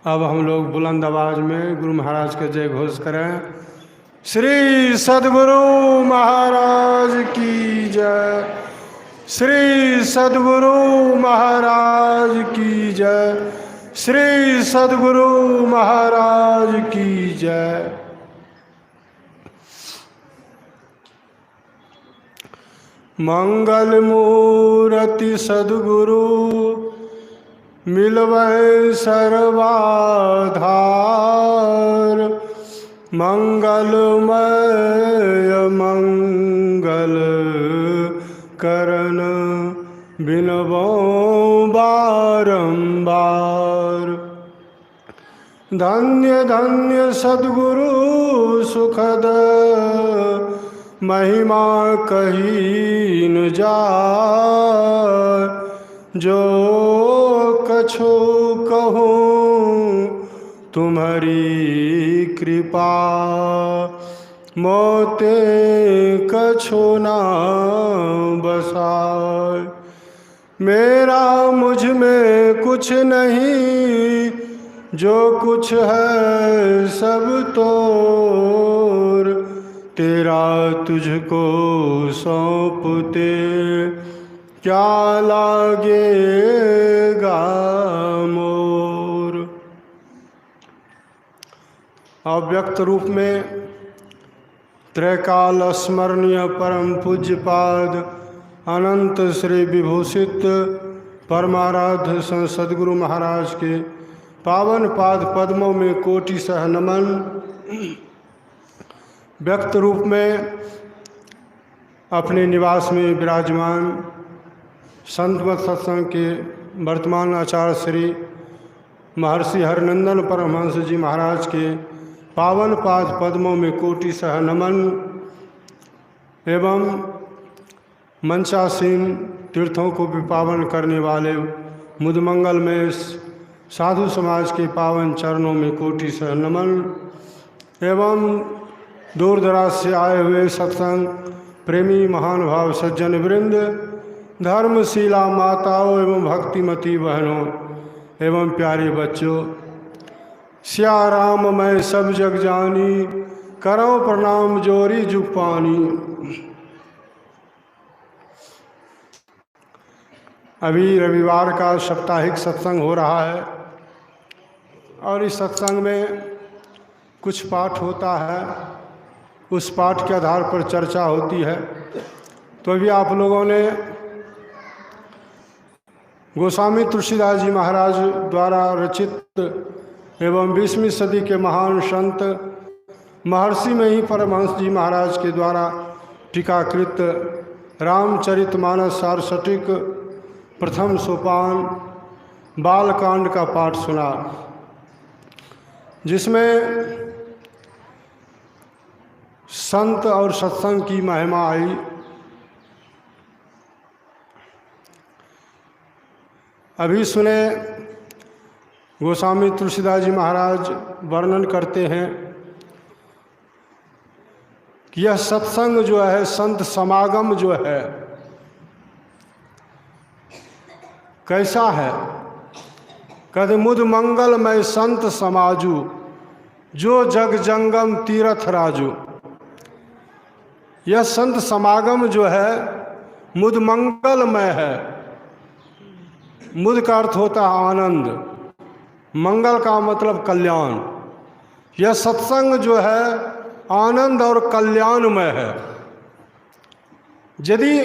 अब हम लोग बुलंद आवाज में गुरु महाराज के जय घोष करें। श्री सद्गुरु महाराज की जय। श्री सद्गुरु महाराज की जय। श्री सद्गुरु महाराज की जय। मंगल मूर्ति सद्गुरु मिलवै सर्वाधार। मंगलमय मंगल करन बिनबो बारंबार। धन्य धन्य सद्गुरु सुखद महिमा कही न जाय। जो कछु कहूँ तुम्हारी कृपा मोते कछु ना बसाय। मेरा मुझ में कुछ नहीं, जो कुछ है सब तोर। तेरा तुझको सौंपते क्या लागेगा मोर। अव्यक्त रूप में त्रैकाल स्मरणीय परम पूज्यपाद अनंत श्री विभूषित परमाराध्य संत सद्गुरु महाराज के पावन पाद पद्मों में कोटि सह नमन। व्यक्त रूप में अपने निवास में विराजमान संतमत सत्संग के वर्तमान आचार्य श्री महर्षि हरनंदन परमहंस जी महाराज के पावन पाद पद्मों में कोटि सह नमन एवं मंचासीन तीर्थों को भी पावन करने वाले मुदमंगल में साधु समाज के पावन चरणों में कोटि सह नमन एवं दूर दराज से आए हुए सत्संग प्रेमी महान भाव सज्जन वृंद, धर्मशीला माताओं एवं भक्तिमती बहनों एवं प्यारे बच्चों, सिया राम मैं सब जग जानी, करो प्रणाम जोरी जुग पानी। अभी रविवार का साप्ताहिक सत्संग हो रहा है और इस सत्संग में कुछ पाठ होता है, उस पाठ के आधार पर चर्चा होती है। तो अभी आप लोगों ने गोस्वामी तुलसीदास जी महाराज द्वारा रचित एवं 20वीं सदी के महान संत महर्षि में ही परमहंस जी महाराज के द्वारा टीकाकृत रामचरितमानस सारस्वतिक प्रथम सोपान बालकांड का पाठ सुना, जिसमें संत और सत्संग की महिमा आई। अभी सुने गोस्वामी तुलसीदास जी महाराज वर्णन करते हैं कि यह सत्संग जो है, संत समागम जो है, कैसा है। कहते मुद मंगल में संत समाजू, जो जग जंगम तीरथ राजू। यह संत समागम जो है मुद मंगलमय है। मुद का अर्थ होता है आनंद, मंगल का मतलब कल्याण। यह सत्संग जो है आनंद और कल्याणमय है। यदि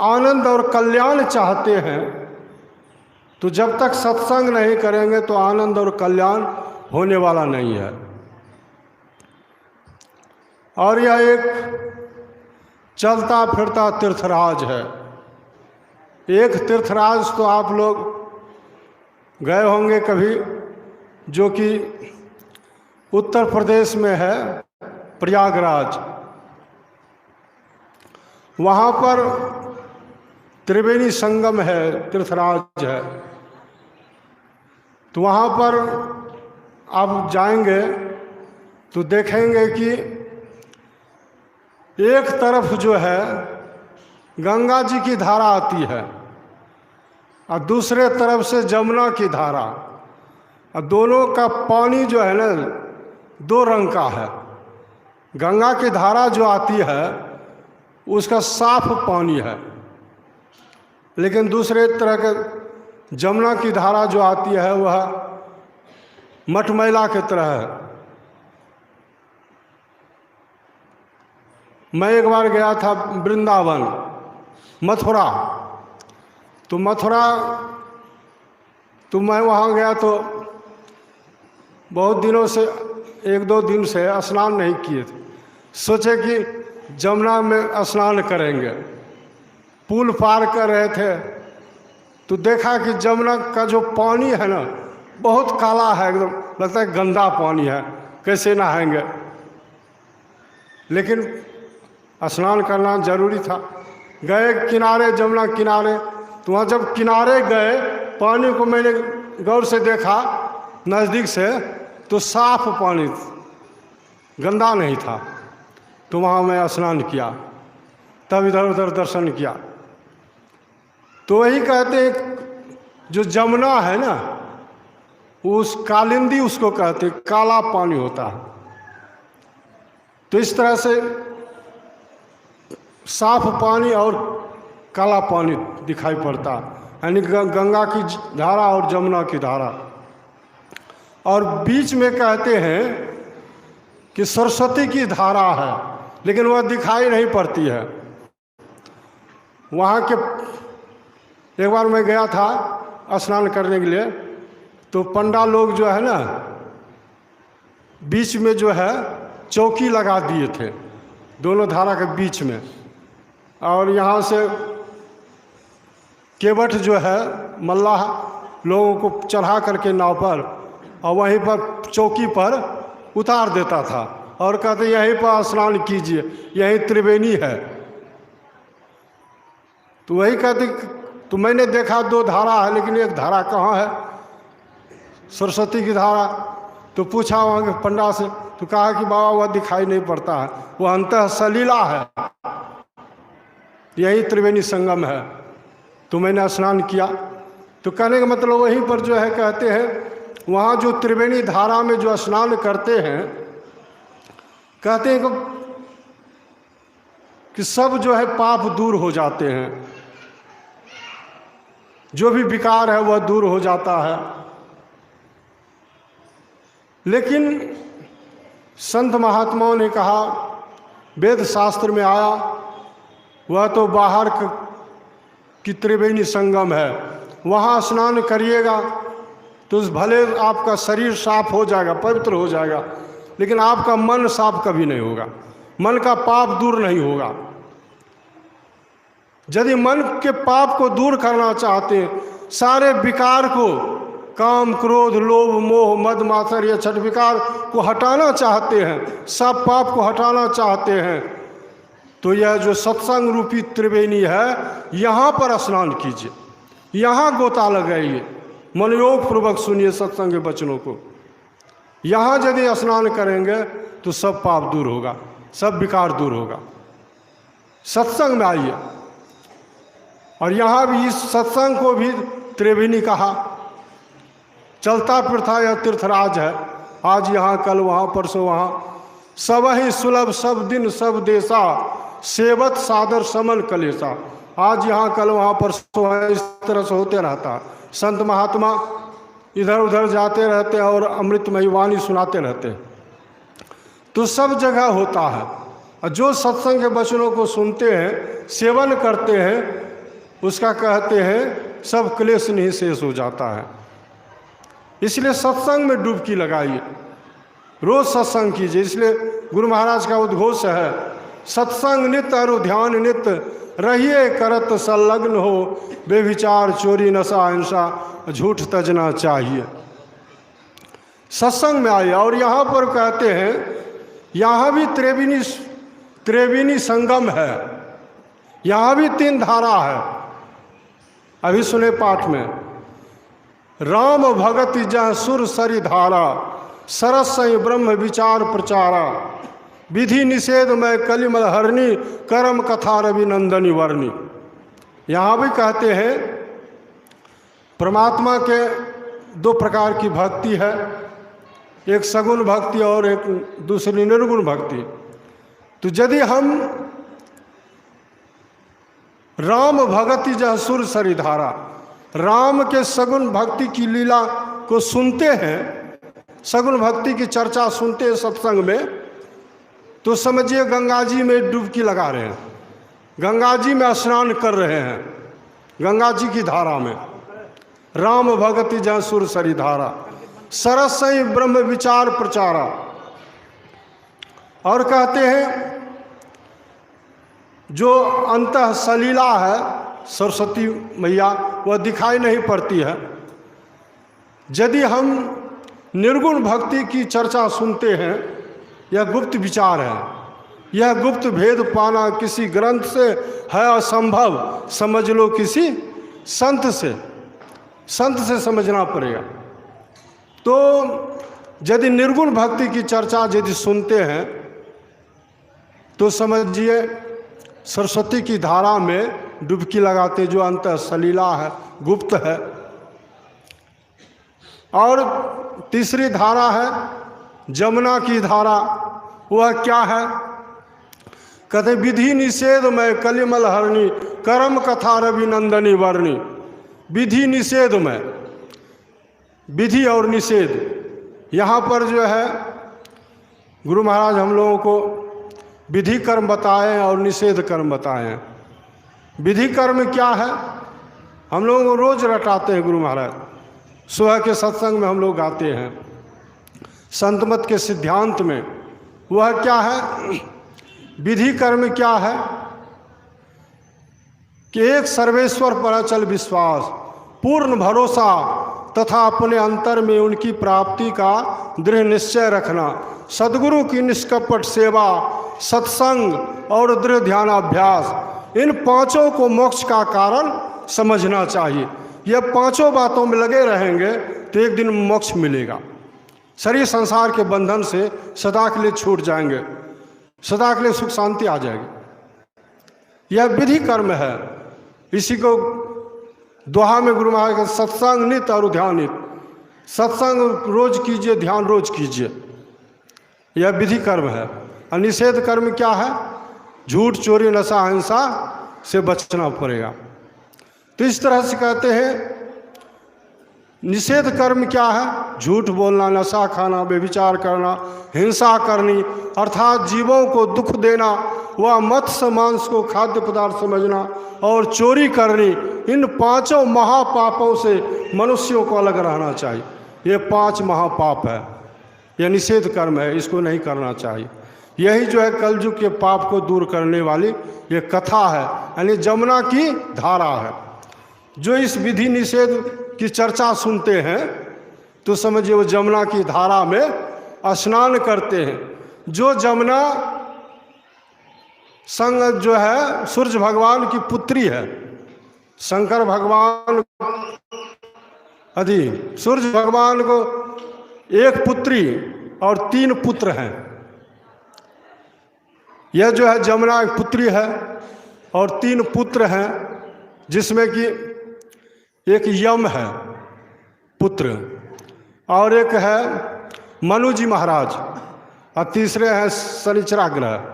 आनंद और कल्याण चाहते हैं तो जब तक सत्संग नहीं करेंगे तो आनंद और कल्याण होने वाला नहीं है। और यह एक चलता फिरता तीर्थराज है। एक तीर्थराज तो आप लोग गए होंगे कभी, जो कि उत्तर प्रदेश में है, प्रयागराज। वहाँ पर त्रिवेणी संगम है, तीर्थराज है। तो वहाँ पर आप जाएंगे तो देखेंगे कि एक तरफ जो है गंगा जी की धारा आती है और दूसरे तरफ से जमुना की धारा। और दोनों का पानी जो है ना दो रंग का है। गंगा की धारा जो आती है उसका साफ पानी है, लेकिन दूसरे तरह के जमुना की धारा जो आती है वह मटमैला की तरह है। मैं एक बार गया था वृंदावन, मथुरा, तो मैं वहाँ गया तो बहुत दिनों से, एक दो दिन से स्नान नहीं किए थे। सोचे कि जमुना में स्नान करेंगे। पुल पार कर रहे थे तो देखा कि जमुना का जो पानी है ना बहुत काला है, एकदम लगता है गंदा पानी है, कैसे नहाएंगे। लेकिन स्नान करना जरूरी था। गए किनारे, जमुना किनारे, तो वहाँ जब किनारे गए पानी को मैंने गौर से देखा नज़दीक से, तो साफ पानी, गंदा नहीं था। तो वहाँ मैं स्नान किया, तब इधर उधर दर्शन किया। तो वही कहते हैं जो जमुना है ना, उस कालिंदी उसको कहते, काला पानी होता है। तो इस तरह से साफ पानी और काला पानी दिखाई पड़ता, यानी गंगा की धारा और जमुना की धारा। और बीच में कहते हैं कि सरस्वती की धारा है, लेकिन वह दिखाई नहीं पड़ती है। वहाँ के एक बार मैं गया था स्नान करने के लिए, तो पंडा लोग जो है ना बीच में जो है चौकी लगा दिए थे, दोनों धारा के बीच में। और यहाँ से केवट जो है मल्लाह लोगों को चढ़ा करके नाव पर और वहीं पर चौकी पर उतार देता था और कहते यहीं पर स्नान कीजिए, यहीं त्रिवेणी है। तो वही कहते, तो मैंने देखा दो धारा है, लेकिन एक धारा कहाँ है, सरस्वती की धारा। तो पूछा वहाँ के पंडा से, तो कहा कि बाबा वह दिखाई नहीं पड़ता है, वह अंतः सलीला है, यही त्रिवेणी संगम है। तो मैंने स्नान किया। तो कहने का मतलब वहीं पर जो है कहते हैं वहाँ जो त्रिवेणी धारा में जो स्नान करते हैं, कहते हैं कि सब जो है पाप दूर हो जाते हैं, जो भी विकार है वह दूर हो जाता है। लेकिन संत महात्माओं ने कहा, वेद शास्त्र में आया, वह तो बाहर की त्रिवेणी संगम है, वहाँ स्नान करिएगा तो भले आपका शरीर साफ हो जाएगा, पवित्र हो जाएगा, लेकिन आपका मन साफ कभी नहीं होगा, मन का पाप दूर नहीं होगा। यदि मन के पाप को दूर करना चाहते हैं, सारे विकार को, काम क्रोध लोभ मोह मद मात्सर्य या छठ विकार को हटाना चाहते हैं, सब पाप को हटाना चाहते हैं, तो यह जो सत्संग रूपी त्रिवेणी है यहाँ पर स्नान कीजिए, यहाँ गोता लगाइए, मनयोग पूर्वक सुनिए सत्संग के वचनों को। यहाँ यदि स्नान करेंगे तो सब पाप दूर होगा, सब विकार दूर होगा। सत्संग में आइए। और यहाँ भी इस सत्संग को भी त्रिवेणी कहा। चलता फिरता यह तीर्थराज है, आज यहाँ कल वहाँ परसों वहाँ, सब ही सुलभ सब दिन सब देशा, सेवत सादर समन कलेसा। आज यहाँ कल वहाँ परसों है, इस तरह से होते रहता। संत महात्मा इधर उधर जाते रहते हैं और अमृतमयी वाणी सुनाते रहते हैं, तो सब जगह होता है। और जो सत्संग के वचनों को सुनते हैं, सेवन करते हैं, उसका कहते हैं सब क्लेश नहीं शेष हो जाता है। इसलिए सत्संग में डुबकी लगाइए, रोज सत्संग कीजिए। इसलिए गुरु महाराज का उद्घोष है, सत्संग नित्य और ध्यान नित्य, रहिए करत संलग्न हो, बेविचार चोरी नशा हिंसा झूठ तजना चाहिए। सत्संग में आइए। और यहाँ पर कहते हैं यहाँ भी त्रिवेणी संगम है, यहाँ भी 3 धारा है। अभी सुने पाठ में, राम भगत जह सुर सरि धारा, सरस सई ब्रह्म विचार प्रचारा, विधि निषेध में कलिमल हरणी, कर्म कथा रविनंदनी वर्णी। यहाँ भी कहते हैं परमात्मा के दो प्रकार की भक्ति है, एक सगुण भक्ति और एक दूसरी निर्गुण भक्ति। तो यदि हम राम भगति जह सुर सरिधारा, राम के सगुण भक्ति की लीला को सुनते हैं, सगुण भक्ति की चर्चा सुनते हैं सत्संग में, तो समझिए गंगा जी में डुबकी लगा रहे हैं, गंगा जी में स्नान कर रहे हैं, गंगा जी की धारा में। राम भगति जह सुर सरिधारा, सरसई ब्रह्म विचार प्रचारा। और कहते हैं जो अंतः सलीला है सरस्वती मैया, वह दिखाई नहीं पड़ती है। यदि हम निर्गुण भक्ति की चर्चा सुनते हैं, यह गुप्त विचार है, यह गुप्त भेद पाना किसी ग्रंथ से है असंभव, समझ लो किसी संत से समझना पड़ेगा। तो यदि निर्गुण भक्ति की चर्चा यदि सुनते हैं तो समझिए सरस्वती की धारा में डुबकी लगाते, जो अंतः सलीला है, गुप्त है। और तीसरी धारा है जमुना की धारा, वह क्या है? कहते विधि निषेध में कलिमल हरणी, कर्म कथा रवि नंदनी वर्णी। विधि निषेध में, विधि और निषेध, यहाँ पर जो है गुरु महाराज हम लोगों को विधि कर्म बताए और निषेध कर्म बताए हैं। विधि कर्म क्या है? हम लोगों को रोज रटाते हैं गुरु महाराज, सुबह के सत्संग में हम लोग गाते हैं, संत मत के सिद्धांत में। वह क्या है? विधि कर्म क्या है कि एक सर्वेश्वर पर अचल विश्वास, पूर्ण भरोसा तथा अपने अंतर में उनकी प्राप्ति का दृढ़ निश्चय रखना, सद्गुरु की निष्कपट सेवा, सत्संग और दृढ़ ध्यानाभ्यास, इन पांचों को मोक्ष का कारण समझना चाहिए। ये पांचों बातों में लगे रहेंगे तो एक दिन मोक्ष मिलेगा। शरीर संसार के बंधन से सदा के लिए छूट जाएंगे, सदा के लिए सुख शांति आ जाएगी। यह विधि कर्म है। इसी को दोहा में गुरु महाराज का सत्संग नित और ध्यान नित, सत्संग रोज कीजिए, ध्यान रोज कीजिए, यह विधि कर्म है। और निषेध कर्म क्या है? झूठ चोरी नशा हिंसा से बचना पड़ेगा। तो इस तरह से कहते हैं निषेध कर्म क्या है? झूठ बोलना, नशा खाना, व्यभिचार करना, हिंसा करनी अर्थात जीवों को दुख देना, वह मत्स्य मांस को खाद्य पदार्थ समझना और चोरी करनी, इन पांचों महापापों से मनुष्यों को अलग रहना चाहिए। ये 5 महापाप है, यह निषेध कर्म है, इसको नहीं करना चाहिए। यही जो है कलयुग के पाप को दूर करने वाली ये कथा है, यानी जमुना की धारा है। जो इस विधि निषेध की चर्चा सुनते हैं तो समझिए वो जमुना की धारा में स्नान करते हैं। जो जमुना संग जो है सूर्य भगवान की पुत्री है, शंकर भगवान सूर्य भगवान को एक पुत्री और 3 पुत्र हैं। यह जो है जमुना एक पुत्री है और 3 पुत्र हैं, जिसमें कि एक यम है पुत्र, और एक है मनु जी महाराज, और तीसरे हैं शनिचरा ग्रह।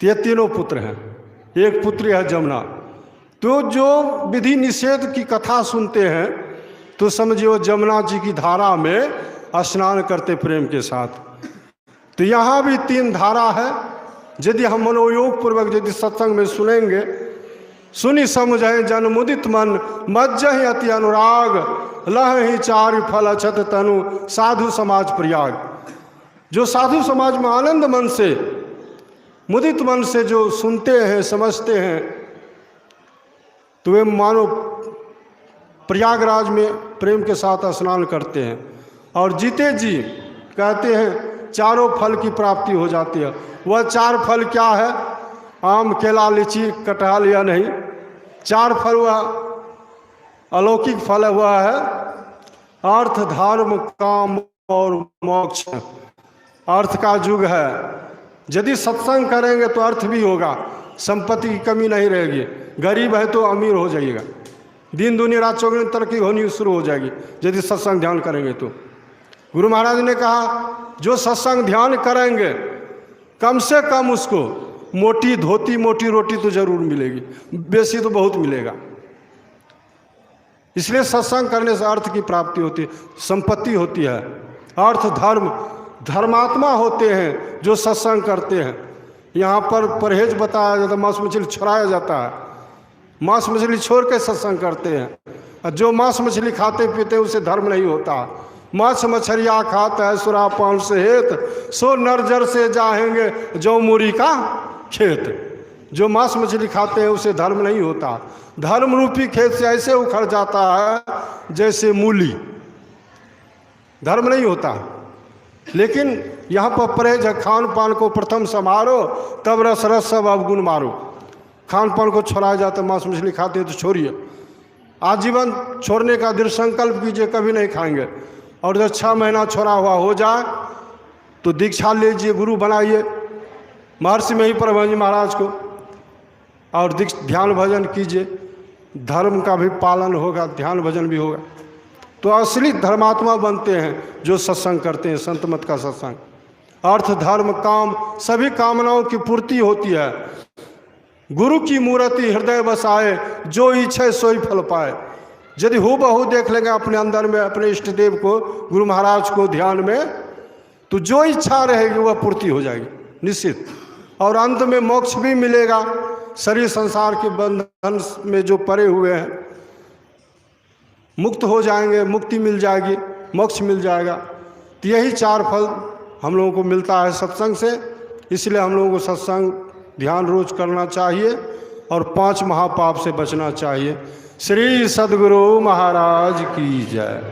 ये तीनों पुत्र हैं, एक पुत्री है जमुना। तो जो विधि निषेध की कथा सुनते हैं तो समझिए वो जमुना जी की धारा में स्नान करते प्रेम के साथ। तो यहाँ भी 3 धारा है। यदि हम मनोयोग पूर्वक यदि सत्संग में सुनेंगे, सुनी समझे जन मुदित मन, मज्जहि अति अनुराग, लहि 4 फल अछत तनु, साधु समाज प्रयाग। जो साधु समाज में आनंद मन से, मुदित मन से जो सुनते हैं, समझते हैं, तो वे मानो प्रयागराज में प्रेम के साथ स्नान करते हैं और जीते जी कहते हैं 4 फल की प्राप्ति हो जाती है। वह 4 फल क्या है? आम, केला, लीची, कटहल या नहीं, 4 फल वह अलौकिक फल हुआ है अर्थ, धर्म, काम और मोक्ष। अर्थ का युग है। यदि सत्संग करेंगे तो अर्थ भी होगा, संपत्ति की कमी नहीं रहेगी। गरीब है तो अमीर हो जाइएगा, दिन दुनिया रात चौगुनी तरक्की होनी शुरू हो जाएगी यदि सत्संग ध्यान करेंगे तो। गुरु महाराज ने कहा जो सत्संग ध्यान करेंगे कम से कम उसको मोटी धोती मोटी रोटी तो जरूर मिलेगी, बेसी तो बहुत मिलेगा। इसलिए सत्संग करने से अर्थ की प्राप्ति होती है, संपत्ति होती है। अर्थ धर्म धर्मात्मा होते हैं जो सत्संग करते हैं। यहाँ पर परहेज बताया जाता है, मांस मछली छोड़ाया जाता है, मांस मछली छोड़ के सत्संग करते हैं। और जो मांस मछली खाते पीते उसे धर्म नहीं होता। मांस मछलियाँ खाता है सुरापान से हेत, सो नरजर से जाएंगे जो मूरी का खेत। जो मांस मछली खाते हैं उसे धर्म नहीं होता। धर्म रूपी खेत से ऐसे उखड़ जाता है जैसे मूली, धर्म नहीं होता। लेकिन यहाँ पर परहेज है, खान पान को प्रथम समारो तब रस रस सब अवगुण मारो। खान पान को छोड़ाया जाता है, मांस मछली खाते हैं तो छोड़िए, आजीवन छोड़ने का दृढ़ संकल्प कीजिए, कभी नहीं खाएंगे। और जब 6 महीना छोड़ा हुआ हो जाए तो दीक्षा लीजिए, गुरु बनाइए महर्षि में ही परमहंस महाराज को, और ध्यान भजन कीजिए। धर्म का भी पालन होगा, ध्यान भजन भी होगा, तो असली धर्मात्मा बनते हैं जो सत्संग करते हैं। संत मत का सत्संग अर्थ धर्म काम सभी कामनाओं की पूर्ति होती है। गुरु की मूर्ति हृदय बसाए, जो इच्छे सोई फल पाए। यदि हूबहू देख लेंगे अपने अंदर में अपने इष्ट देव को, गुरु महाराज को ध्यान में, तो जो इच्छा रहेगी वह पूर्ति हो जाएगी निश्चित। और अंत में मोक्ष भी मिलेगा। शरीर संसार के बंधन में जो पड़े हुए हैं मुक्त हो जाएंगे, मुक्ति मिल जाएगी, मोक्ष मिल जाएगा। तो यही 4 फल हम लोगों को मिलता है सत्संग से। इसलिए हम लोगों को सत्संग ध्यान रोज करना चाहिए और 5 महापाप से बचना चाहिए। श्री सद्गुरु महाराज की जय।